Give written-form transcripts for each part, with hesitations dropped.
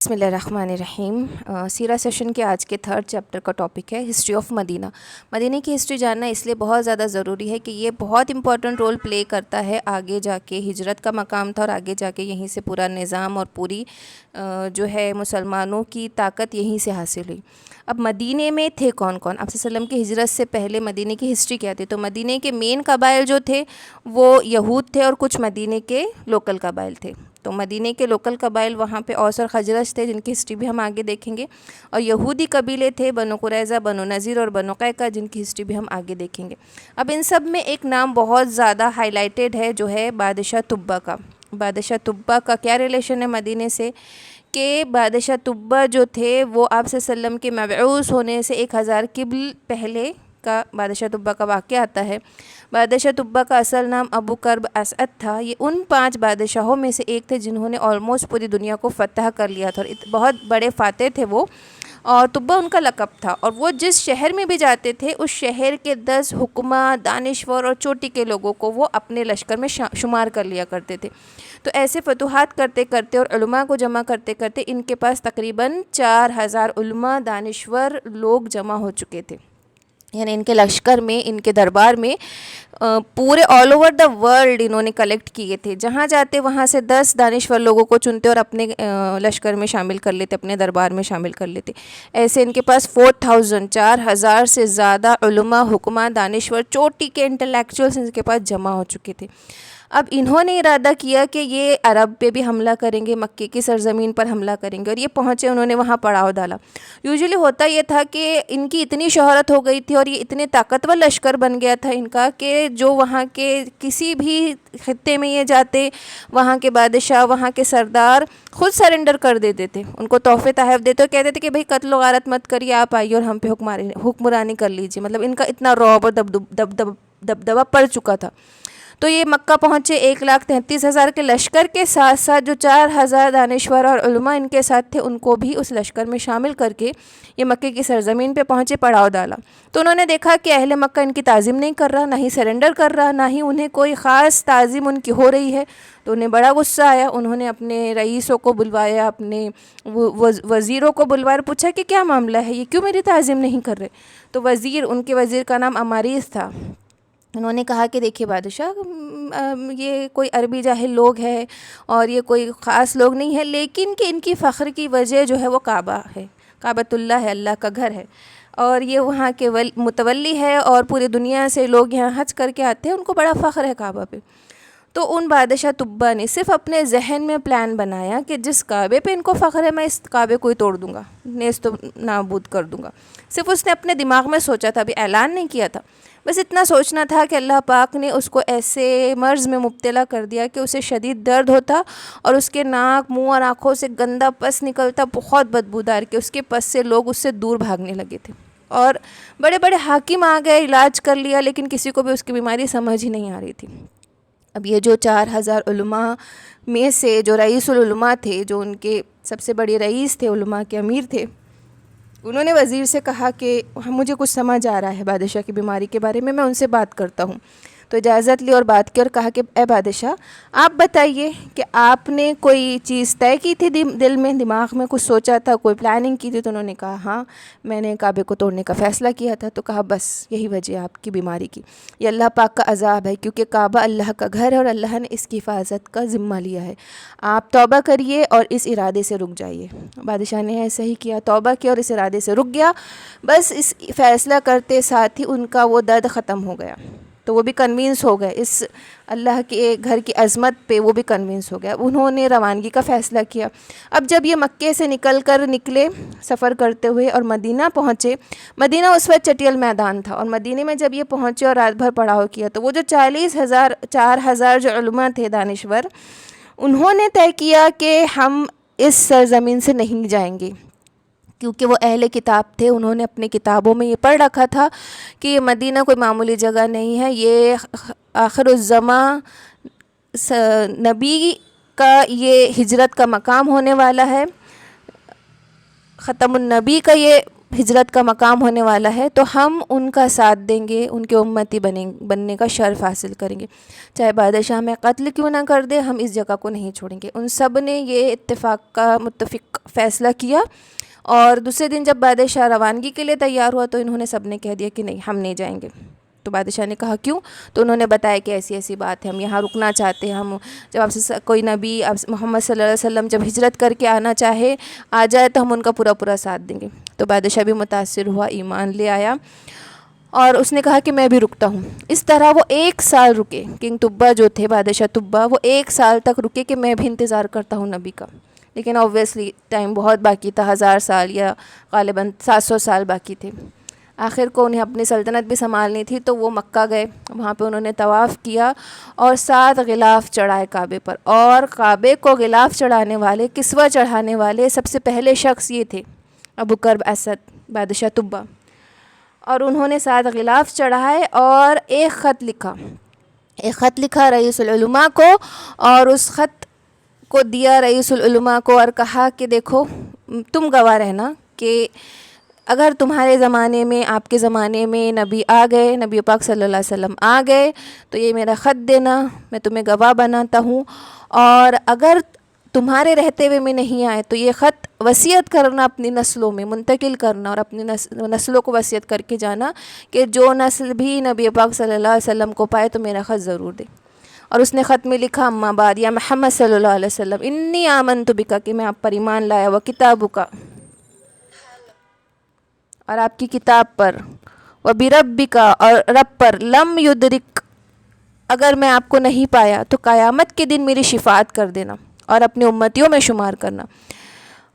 بسم اللہ الرحمن الرحیم۔ سیرہ سیشن کے آج کے تھرڈ چیپٹر کا ٹاپک ہے ہسٹری آف مدینہ۔ مدینہ کی ہسٹری جاننا اس لیے بہت زیادہ ضروری ہے کہ یہ بہت امپورٹنٹ رول پلے کرتا ہے آگے جا کے۔ ہجرت کا مقام تھا اور آگے جا کے یہیں سے پورا نظام اور پوری جو ہے مسلمانوں کی طاقت یہیں سے حاصل ہوئی۔ اب مدینہ میں تھے کون کون؟ آپ صلی اللہ علیہ وسلم کی ہجرت سے پہلے مدینہ کی ہسٹری کیا تھی؟ تو مدینہ کے مین قبائل جو تھے وہ یہود تھے اور کچھ مدینہ کے لوکل قبائل تھے۔ تو مدینہ کے لوکل قبائل وہاں پہ اوس اور خزرج تھے، جن کی ہسٹری بھی ہم آگے دیکھیں گے، اور یہودی قبیلے تھے بنو قریظہ، بنو نذیر اور بنو قینقاع، جن کی ہسٹری بھی ہم آگے دیکھیں گے۔ اب ان سب میں ایک نام بہت زیادہ ہائی لائٹڈ ہے جو ہے بادشاہ تبا کا۔ بادشاہ تبا کا کیا ریلیشن ہے مدینہ سے؟ کہ بادشاہ تبا جو تھے وہ آپ صلی اللہ علیہ وسلم کے مبعوث ہونے سے 1000 قبل پہلے کا بادشاہ تبا کا واقعہ آتا ہے۔ بادشاہ تبا کا اصل نام ابو کرب اسعد تھا۔ یہ ان 5 بادشاہوں میں سے ایک تھے جنہوں نے آلموسٹ پوری دنیا کو فتح کر لیا تھا، اور بہت بڑے فاتح تھے وہ، اور تبا ان کا لقب تھا۔ اور وہ جس شہر میں بھی جاتے تھے اس شہر کے 10 حکماء، دانشور اور چوٹی کے لوگوں کو وہ اپنے لشکر میں شمار کر لیا کرتے تھے۔ تو ایسے فتوحات کرتے کرتے اور علماء کو جمع کرتے کرتے ان کے پاس تقریباً 4000 علماء، دانشور لوگ جمع ہو چکے تھے۔ یعنی ان کے لشکر میں، ان کے دربار میں پورے آل اوور دا ورلڈ انہوں نے کلیکٹ کیے تھے۔ جہاں جاتے وہاں سے 10 دانشور لوگوں کو چنتے اور اپنے لشکر میں شامل کر لیتے، اپنے دربار میں شامل کر لیتے۔ ایسے ان کے پاس 4000 سے زیادہ علماء، حکماء، دانشور، چوٹی کے انٹلیکچوئلس ان کے پاس جمع ہو چکے تھے۔ اب انہوں نے ارادہ کیا کہ یہ عرب پہ بھی حملہ کریں گے، مکے کی سرزمین پر حملہ کریں گے، اور یہ پہنچے، انہوں نے وہاں پڑاؤ ڈالا۔ یوزلی ہوتا یہ تھا کہ ان کی اتنی شہرت ہو گئی تھی اور یہ اتنے طاقتور لشکر بن گیا تھا ان کا کہ جو وہاں کے کسی بھی خطے میں یہ جاتے، وہاں کے بادشاہ، وہاں کے سردار خود سرنڈر کر دیتے تھے، ان کو تحفے تحائف دیتے اور کہتے تھے کہ بھئی قتل و غارت مت کریے، آپ آئیے اور ہم پہ حکمرانی کر لیجیے۔ مطلب ان کا اتنا رعب اور دبدبہ پڑ چکا تھا۔ تو یہ مکہ پہنچے 1,33,000 کے لشکر کے ساتھ ساتھ جو 4000 دانشور اور علماء ان کے ساتھ تھے ان کو بھی اس لشکر میں شامل کر کے یہ مکے کی سرزمین پہ پہنچے، پڑاؤ ڈالا۔ تو انہوں نے دیکھا کہ اہل مکہ ان کی تعظیم نہیں کر رہا، نہ ہی سرنڈر کر رہا، نہ ہی انہیں کوئی خاص تعظیم ان کی ہو رہی ہے۔ تو انہیں بڑا غصہ آیا، انہوں نے اپنے رئیسوں کو بلوایا، اپنے وزیروں کو بلوایا، پوچھا کہ کیا معاملہ ہے، یہ کیوں میری تعظیم نہیں کر رہے؟ تو ان کے وزیر کا نام اماریس تھا۔ انہوں نے کہا کہ دیکھیے بادشاہ، یہ کوئی عربی جاہل لوگ ہے اور یہ کوئی خاص لوگ نہیں ہے، لیکن کہ ان کی فخر کی وجہ جو ہے وہ کعبہ ہے، کعبۃ اللہ ہے، اللہ کا گھر ہے، اور یہ وہاں کے متولی ہے، اور پوری دنیا سے لوگ یہاں حج کر کے آتے ہیں، ان کو بڑا فخر ہے کعبہ پہ۔ تو ان بادشاہ تبا نے صرف اپنے ذہن میں پلان بنایا کہ جس کعبے پہ ان کو فخر ہے میں اس کعبے کو ہی توڑ دوں گا، نیست و نابود کر دوں گا۔ صرف اس نے اپنے دماغ میں سوچا تھا، ابھی اعلان نہیں کیا تھا، بس اتنا سوچنا تھا کہ اللہ پاک نے اس کو ایسے مرض میں مبتلا کر دیا کہ اسے شدید درد ہوتا اور اس کے ناک، منہ اور آنکھوں سے گندا پس نکلتا، بہت بدبودار، کہ اس کے پس سے لوگ اس سے دور بھاگنے لگے تھے، اور بڑے بڑے حاکم آ گئے، علاج کر لیا، لیکن کسی کو بھی اس کی بیماری سمجھ ہی نہیں آ رہی تھی۔ اب یہ جو 4000 علماء میں سے جو رئیس العلماء تھے، جو ان کے سب سے بڑے رئیس تھے، علماء کے امیر تھے، انہوں نے وزیر سے کہا کہ مجھے کچھ سمجھ آ رہا ہے بادشاہ کی بیماری کے بارے میں ان سے بات کرتا ہوں۔ تو اجازت لی اور بات کی اور کہا کہ اے بادشاہ، آپ بتائیے کہ آپ نے کوئی چیز طے کی تھی دل میں، دماغ میں کچھ سوچا تھا، کوئی پلاننگ کی تھی؟ تو انہوں نے کہا ہاں، میں نے کعبے کو توڑنے کا فیصلہ کیا تھا۔ تو کہا بس یہی وجہ ہے آپ کی بیماری کی، یہ اللہ پاک کا عذاب ہے، کیونکہ کعبہ اللہ کا گھر ہے اور اللہ نے اس کی حفاظت کا ذمہ لیا ہے، آپ توبہ کریے اور اس ارادے سے رک جائیے۔ بادشاہ نے ایسا ہی کیا، توبہ کیا اور اس ارادے سے رک گیا۔ بس اس فیصلہ کرتے ساتھ ہی ان کا وہ درد ختم ہو گیا، تو وہ بھی کنوینس ہو گئے، اس اللہ کے گھر کی عظمت پہ وہ بھی کنوینس ہو گیا۔ انہوں نے روانگی کا فیصلہ کیا۔ اب جب یہ مکے سے نکلے سفر کرتے ہوئے اور مدینہ پہنچے، مدینہ اس وقت چٹیل میدان تھا، اور مدینہ میں جب یہ پہنچے اور رات بھر پڑاؤ کیا، تو وہ جو 4000 جو علماء تھے، دانشور، انہوں نے طے کیا کہ ہم اس سرزمین سے نہیں جائیں گے، کیونکہ وہ اہل کتاب تھے، انہوں نے اپنی کتابوں میں یہ پڑھ رکھا تھا کہ یہ مدینہ کوئی معمولی جگہ نہیں ہے، یہ آخر الزماں نبی کا یہ ہجرت کا مقام ہونے والا ہے، ختم النبی کا یہ ہجرت کا مقام ہونے والا ہے تو ہم ان کا ساتھ دیں گے، ان کے امتی بننے کا شرف حاصل کریں گے، چاہے بادشاہ میں قتل کیوں نہ کر دے، ہم اس جگہ کو نہیں چھوڑیں گے۔ ان سب نے یہ متفق فیصلہ کیا، اور دوسرے دن جب بادشاہ روانگی کے لیے تیار ہوا تو انہوں نے سب نے کہہ دیا کہ نہیں، ہم نہیں جائیں گے۔ تو بادشاہ نے کہا کیوں؟ تو انہوں نے بتایا کہ ایسی ایسی بات ہے، ہم یہاں رکنا چاہتے ہیں، ہم جب آپ سے کوئی نبی محمد صلی اللہ علیہ وسلم جب ہجرت کر کے آنا چاہے آ جائے تو ہم ان کا پورا پورا ساتھ دیں گے۔ تو بادشاہ بھی متاثر ہوا، ایمان لے آیا، اور اس نے کہا کہ میں بھی رکتا ہوں۔ اس طرح وہ 1 سال رکے، کنگ طبہ جو تھے، بادشاہ طبہ، وہ 1 سال تک رکے کہ میں بھی انتظار کرتا ہوں نبی کا۔ لیکن اوبویسلی ٹائم بہت باقی تھا، 1000 سال یا غالباً 700 سال باقی تھے۔ آخر کو انہیں اپنی سلطنت بھی سنبھالنی تھی تو وہ مکہ گئے، وہاں پہ انہوں نے طواف کیا اور 7 غلاف چڑھائے کعبے پر، اور کعبے کو غلاف چڑھانے والے، کسوہ چڑھانے والے سب سے پہلے شخص یہ تھے، ابو کرب اسد بادشاہ طبہ۔ اور انہوں نے 7 غلاف چڑھائے اور ایک خط لکھا رئیس العلماء کو، اور اس خط کو دیا رئیس العلماء کو اور کہا کہ دیکھو تم گواہ رہنا کہ اگر تمہارے زمانے میں، آپ کے زمانے میں نبی آ گئے، نبی پاک صلی اللہ علیہ وسلم آ گئے تو یہ میرا خط دینا، میں تمہیں گواہ بناتا ہوں، اور اگر تمہارے رہتے ہوئے میں نہیں آئے تو یہ خط وصیت کرنا، اپنی نسلوں میں منتقل کرنا، اور اپنی نسلوں کو وصیت کر کے جانا کہ جو نسل بھی نبی پاک صلی اللہ علیہ وسلم کو پائے تو میرا خط ضرور دے۔ اور اس نے خط میں لکھا اما بعد یا محمد صلی اللہ علیہ وسلم انی آمنت بک، کہ میں آپ پر ایمان لایا، و کتابک، اور آپ کی کتاب پر، و بربک، اور رب پر، لم یدرک، اگر میں آپ کو نہیں پایا تو قیامت کے دن میری شفاعت کر دینا اور اپنے امتیوں میں شمار کرنا،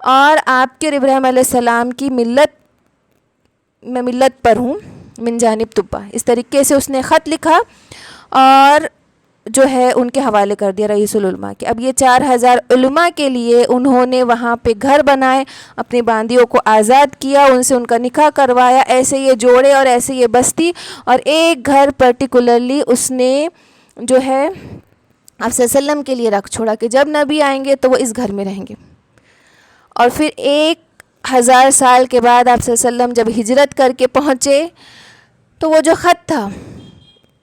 اور آپ کے ابراہیم علیہ السلام کی میں ملت پر ہوں من جانب طبہ۔ اس طریقے سے اس نے خط لکھا اور جو ہے ان کے حوالے کر دیا رئیس العلماء کے۔ اب یہ 4000 علماء کے لیے انہوں نے وہاں پہ گھر بنائے، اپنی باندیوں کو آزاد کیا، ان سے ان کا نکاح کروایا، ایسے یہ جوڑے اور ایسے یہ بستی، اور ایک گھر پرٹیکولرلی اس نے جو ہے آپ صلی اللہ علیہ وسلم کے لیے رکھ چھوڑا کہ جب نبی آئیں گے تو وہ اس گھر میں رہیں گے۔ اور پھر 1000 سال کے بعد آپ صلی اللہ علیہ وسلم جب ہجرت کر کے پہنچے تو وہ جو خط تھا،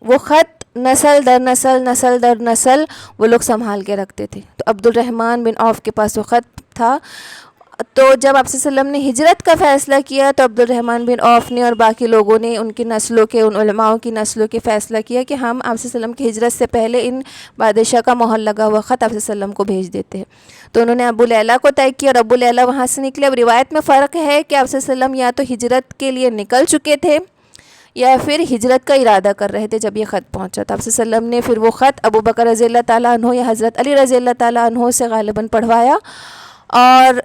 وہ خط نسل در نسل وہ لوگ سنبھال کے رکھتے تھے۔ تو عبد الرحمن بن عوف کے پاس وہ خط تھا، تو جب آپ صلی اللہ علیہ وسلم نے ہجرت کا فیصلہ کیا تو عبد الرحمن بن عوف نے اور باقی لوگوں نے، ان کی نسلوں کے، ان علماءوں کی نسلوں کے فیصلہ کیا کہ ہم آپ صلی اللہ علیہ وسلم کی ہجرت سے پہلے ان بادشاہ کا مہر لگا ہوا خط آپ صلی اللہ علیہ وسلم کو بھیج دیتے ہیں۔ تو انہوں نے ابو لیلہ کو طے کیا اور ابو لیلہ وہاں سے نکلے۔ اب روایت میں فرق ہے کہ آپ صلی اللہ علیہ وسلم یا تو ہجرت کے لیے نکل چکے تھے یا پھر ہجرت کا ارادہ کر رہے تھے جب یہ خط پہنچا۔ تو آپ صلی اللہ علیہ وسلم نے پھر وہ خط ابو بکر رضی اللہ تعالیٰ عنہ یا حضرت علی رضی اللہ تعالیٰ عنہ سے غالباً پڑھوایا اور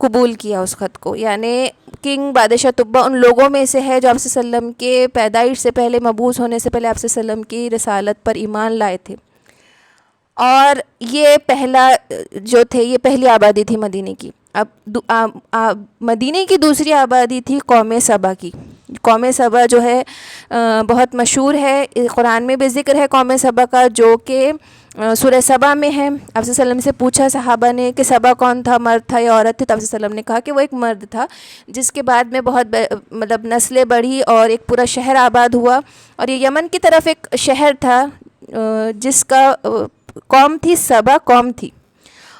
قبول کیا اس خط کو۔ یعنی کنگ بادشاہ طبہ ان لوگوں میں سے ہے جو آپ صلی اللہ علیہ وسلم کے پیدائش سے پہلے، مبعوث ہونے سے پہلے آپ صلی اللہ علیہ وسلم کی رسالت پر ایمان لائے تھے، اور یہ پہلا جو تھے، یہ پہلی آبادی تھی مدینے کی۔ اب مدینے کی دوسری آبادی تھی قوم سبا کی۔ قوم سبا جو ہے بہت مشہور ہے، قرآن میں بھی ذکر ہے قوم سبا کا، جو کہ سورہ سبا میں ہے۔ آپ صلی اللہ علیہ وسلم سے پوچھا صحابہ نے کہ سبا کون تھا، مرد تھا یا عورت تھی؟ تو آپ صلی اللہ علیہ وسلم نے کہا کہ وہ ایک مرد تھا، جس کے بعد میں بہت مطلب نسلیں بڑھی اور ایک پورا شہر آباد ہوا، اور یہ یمن کی طرف ایک شہر تھا جس کا قوم تھی، سبا قوم تھی،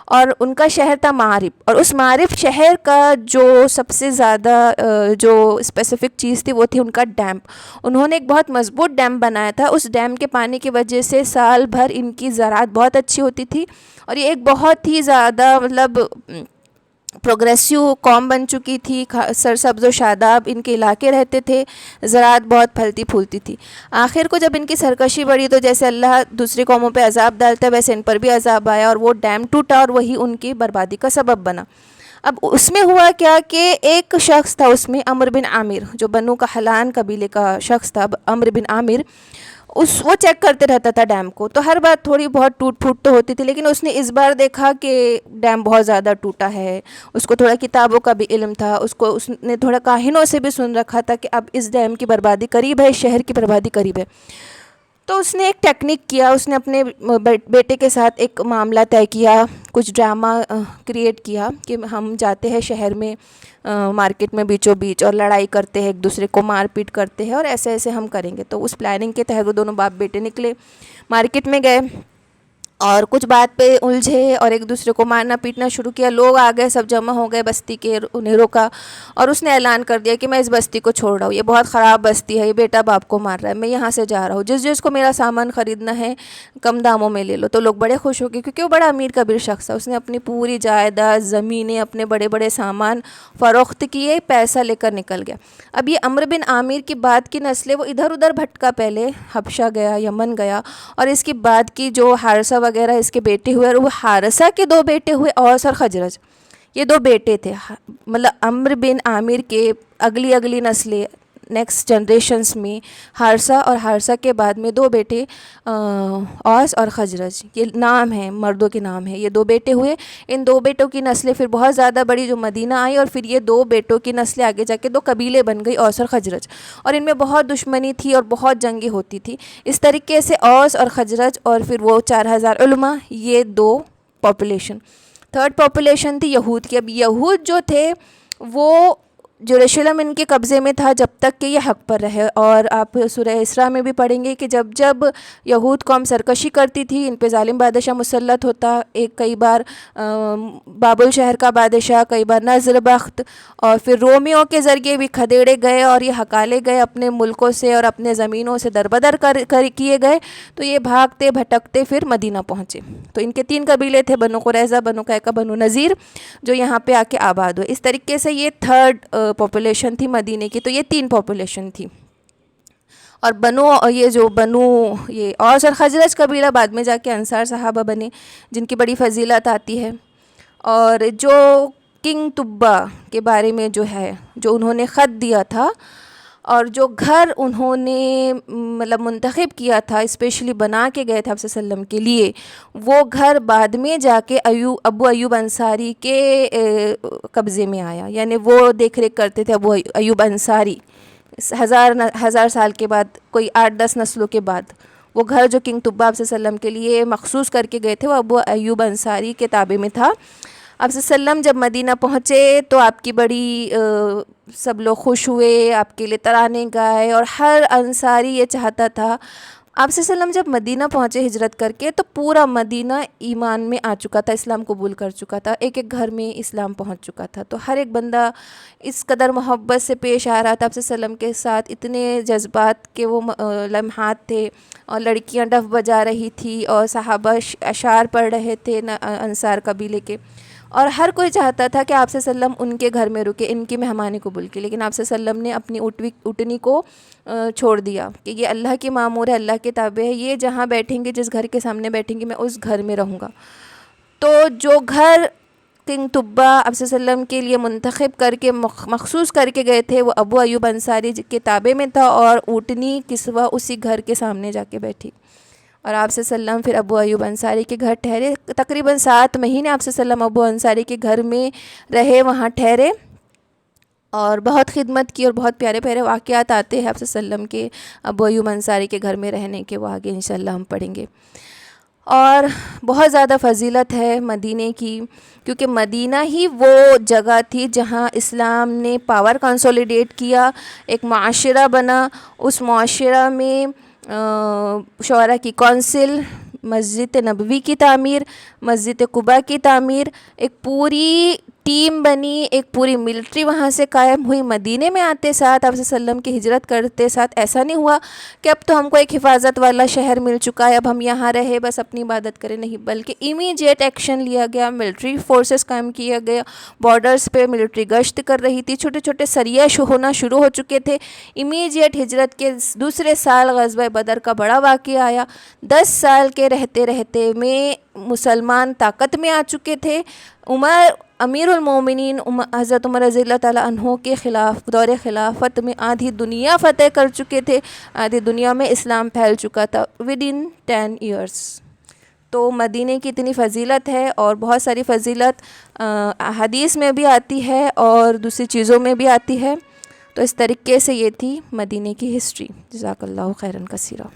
اور ان کا شہر تھا معارب۔ اور اس معارب شہر کا جو سب سے زیادہ جو اسپیسیفک چیز تھی وہ تھی ان کا ڈیم۔ انہوں نے ایک بہت مضبوط ڈیم بنایا تھا، اس ڈیم کے پانی کی وجہ سے سال بھر ان کی زراعت بہت اچھی ہوتی تھی، اور یہ ایک بہت ہی زیادہ مطلب پروگریسیو قوم بن چکی تھی، سرسبز و شاداب ان کے علاقے رہتے تھے، زراعت بہت پھلتی پھولتی تھی۔ آخر کو جب ان کی سرکشی بڑھی تو جیسے اللہ دوسری قوموں پہ عذاب ڈالتا ہے ویسے ان پر بھی عذاب آیا، اور وہ ڈیم ٹوٹا اور وہی ان کی بربادی کا سبب بنا۔ اب اس میں ہوا کیا کہ ایک شخص تھا اس میں، عمرو بن عامر، جو بنو کحلان قبیلے کا شخص تھا عمرو بن عامر، وہ چیک کرتے رہتا تھا ڈیم کو، تو ہر بار تھوڑی بہت ٹوٹ پھوٹ تو ہوتی تھی، لیکن اس نے اس بار دیکھا کہ ڈیم بہت زیادہ ٹوٹا ہے۔ اس کو تھوڑا کتابوں کا بھی علم تھا، اس نے تھوڑا کاہنوں سے بھی سن رکھا تھا کہ اب اس ڈیم کی بربادی قریب ہے، اس شہر کی بربادی قریب ہے۔ تو اس نے ایک ٹیکنیک کیا، اس نے اپنے بیٹے کے ساتھ ایک معاملہ طے کیا، کچھ ڈرامہ کریٹ کیا کہ ہم جاتے ہیں شہر میں مارکیٹ میں بیچوں بیچ اور لڑائی کرتے ہیں، ایک دوسرے کو مار پیٹ کرتے ہیں اور ایسے ایسے ہم کریں گے۔ تو اس پلاننگ کے تحت وہ دونوں باپ بیٹے نکلے، مارکیٹ میں گئے اور کچھ بات پہ الجھے اور ایک دوسرے کو مارنا پیٹنا شروع کیا۔ لوگ آ گئے، سب جمع ہو گئے بستی کے، انہیں روکا اور اس نے اعلان کر دیا کہ میں اس بستی کو چھوڑ رہا ہوں، یہ بہت خراب بستی ہے، یہ بیٹا باپ کو مار رہا ہے، میں یہاں سے جا رہا ہوں، جس کو میرا سامان خریدنا ہے کم داموں میں لے لو۔ تو لوگ بڑے خوش ہو گئے کیونکہ وہ بڑا امیر کبیر شخص تھا، اس نے اپنی پوری جائیداد، زمینیں، اپنے بڑے بڑے سامان فروخت کیے، پیسہ لے کر نکل گیا۔ اب یہ عمرو بن عامر کی بعد کی نسلیں وہ ادھر ادھر بھٹکا، پہلے حبشہ گیا، یمن گیا، اور اس کی بعد کی جو حارثہ وغیرہ اس کے بیٹے ہوئے، اور وہ حارثہ کے 2 بیٹے ہوئے، اوس اور خزرج، یہ 2 بیٹے تھے۔ مطلب عمرو بن عامر کے اگلی نسلیں، نیکسٹ جنریشنز میں حارثہ اور حارثہ کے بعد میں 2 بیٹے اوس اور خزرج، یہ نام ہیں، مردوں کے نام ہیں، یہ 2 بیٹے ہوئے۔ ان 2 بیٹوں کی نسلیں پھر بہت زیادہ بڑی جو مدینہ آئی، اور پھر یہ 2 بیٹوں کی نسلیں آگے جا کے 2 قبیلے بن گئی، اوس اور خزرج، اور ان میں بہت دشمنی تھی اور بہت جنگیں ہوتی تھی۔ اس طریقے سے اوس اور خزرج اور پھر وہ 4000 علماء، یہ 2 پاپولیشن۔ تھرڈ پاپولیشن تھی یہود کی۔ اب یہود جو تھے وہ یروشلم ان کے قبضے میں تھا جب تک کہ یہ حق پر رہے، اور آپ سورہ اسراء میں بھی پڑھیں گے کہ جب یہود قوم سرکشی کرتی تھی، ان پہ ظالم بادشاہ مسلط ہوتا، کئی بار بابل شہر کا بادشاہ، کئی بار نظر بخت، اور پھر رومیوں کے ذریعے بھی کھدیڑے گئے اور یہ ہکالے گئے، اپنے ملکوں سے اور اپنے زمینوں سے دربدر کیے گئے، تو یہ بھاگتے بھٹکتے پھر مدینہ پہنچے۔ تو ان کے 3 قبیلے تھے، بنو قریظہ، بنو قینقاع، بنو نذیر، جو یہاں پہ آ کے آباد ہوئے۔ اس طریقے سے یہ تھرڈ پاپولیشن تھی مدینے کی۔ تو یہ 3 پاپولیشن تھی، اور یہ اوس اور خزرج قبیلہ بعد میں جا کے انصار صحابہ بنے، جن کی بڑی فضیلت آتی ہے۔ اور جو کنگ طبہ کے بارے میں جو ہے، جو انہوں نے خط دیا تھا اور جو گھر انہوں نے مطلب منتخب کیا تھا، اسپیشلی بنا کے گئے تھے آپ صلی اللہ علیہ وسلم کے لیے، وہ گھر بعد میں جا کے ابو ایوب انصاری کے قبضے میں آیا، یعنی وہ دیکھ ریکھ کرتے تھے ابو ایوب انصاری، 1000 سال کے بعد، کوئی 8-10 نسلوں کے بعد، وہ گھر جو کنگ طبہ آپ صلی اللہ علیہ وسلم کے لیے مخصوص کر کے گئے تھے وہ ابو ایوب انصاری کے تابع میں تھا۔ آپ صلی اللہ علیہ وسلم جب مدینہ پہنچے تو آپ کی بڑی سب لوگ خوش ہوئے، آپ کے لیے ترانے گائے، اور ہر انصاری یہ چاہتا تھا۔ آپ صلی اللہ علیہ وسلم جب مدینہ پہنچے ہجرت کر کے تو پورا مدینہ ایمان میں آ چکا تھا، اسلام قبول کر چکا تھا، ایک ایک گھر میں اسلام پہنچ چکا تھا، تو ہر ایک بندہ اس قدر محبت سے پیش آ رہا تھا آپ صلی اللہ علیہ وسلم کے ساتھ، اتنے جذبات کے وہ لمحات تھے، اور لڑکیاں ڈف بجا رہی تھی اور صحابہ اشعار پڑھ رہے تھے انصار قبیلے کے، اور ہر کوئی چاہتا تھا کہ آپ صلی اللہ علیہ وسلم ان کے گھر میں رکے، ان کی مہمانی قبول کی، لیکن آپ صلی اللہ علیہ وسلم نے اپنی اٹھنی کو چھوڑ دیا کہ یہ اللہ کی مامور ہے، اللہ کے تابع ہے، یہ جہاں بیٹھیں گے، جس گھر کے سامنے بیٹھیں گے، میں اس گھر میں رہوں گا۔ تو جو گھر کنگ طبہ آپ صلی اللہ علیہ وسلم کے لیے منتخب کر کے مخصوص کر کے گئے تھے وہ ابو ایوب انصاری کے تابع میں تھا، اور اونٹنی کسوہ اسی گھر کے سامنے جا کے بیٹھی، اور آپ صلی اللہ علیہ وسلم پھر ابو ایوب انصاری کے گھر ٹھہرے۔ تقریباً 7 مہینے آپ صلی اللہ علیہ وسلم ابو انصاری کے گھر میں رہے، وہاں ٹھہرے اور بہت خدمت کی، اور بہت پیارے پیارے واقعات آتے ہیں آپ صلی اللہ علیہ وسلم کے ابو ایوب انصاری کے گھر میں رہنے کے، وہ آگے انشاءاللہ ہم پڑھیں گے۔ اور بہت زیادہ فضیلت ہے مدینے کی، کیونکہ مدینہ ہی وہ جگہ تھی جہاں اسلام نے پاور کنسولیڈیٹ کیا، ایک معاشرہ بنا، اس معاشرہ میں شورا کی کونسل، مسجد نبوی کی تعمیر، مسجد قباء کی تعمیر، ایک پوری ٹیم بنی، ایک پوری ملٹری وہاں سے قائم ہوئی۔ مدینے میں آتے ساتھ آپ صلی اللہ علیہ وسلم کی ہجرت کرتے ساتھ ایسا نہیں ہوا کہ اب تو ہم کو ایک حفاظت والا شہر مل چکا ہے، اب ہم یہاں رہے بس اپنی عبادت کریں، نہیں، بلکہ امیجیٹ ایکشن لیا گیا، ملٹری فورسز قائم کیا گیا، بارڈرز پہ ملٹری گشت کر رہی تھی، چھوٹے چھوٹے سریہ ہونا شروع ہو چکے تھے۔ امیجیٹ ہجرت کے دوسرے سال غزوہ بدر کا بڑا واقعہ آیا، 10 سال کے رہتے رہتے میں مسلمان طاقت میں آ چکے تھے۔ عمر امیر المومنین حضرت عمر رضی اللہ تعالیٰ عنہ کے خلاف دور خلافت میں آدھی دنیا فتح کر چکے تھے، آدھی دنیا میں اسلام پھیل چکا تھا ودن 10 ایئرس۔ تو مدینے کی اتنی فضیلت ہے، اور بہت ساری فضیلت حدیث میں بھی آتی ہے اور دوسری چیزوں میں بھی آتی ہے۔ تو اس طریقے سے یہ تھی مدینے کی ہسٹری۔ جزاک اللہ خیراً کثیرا۔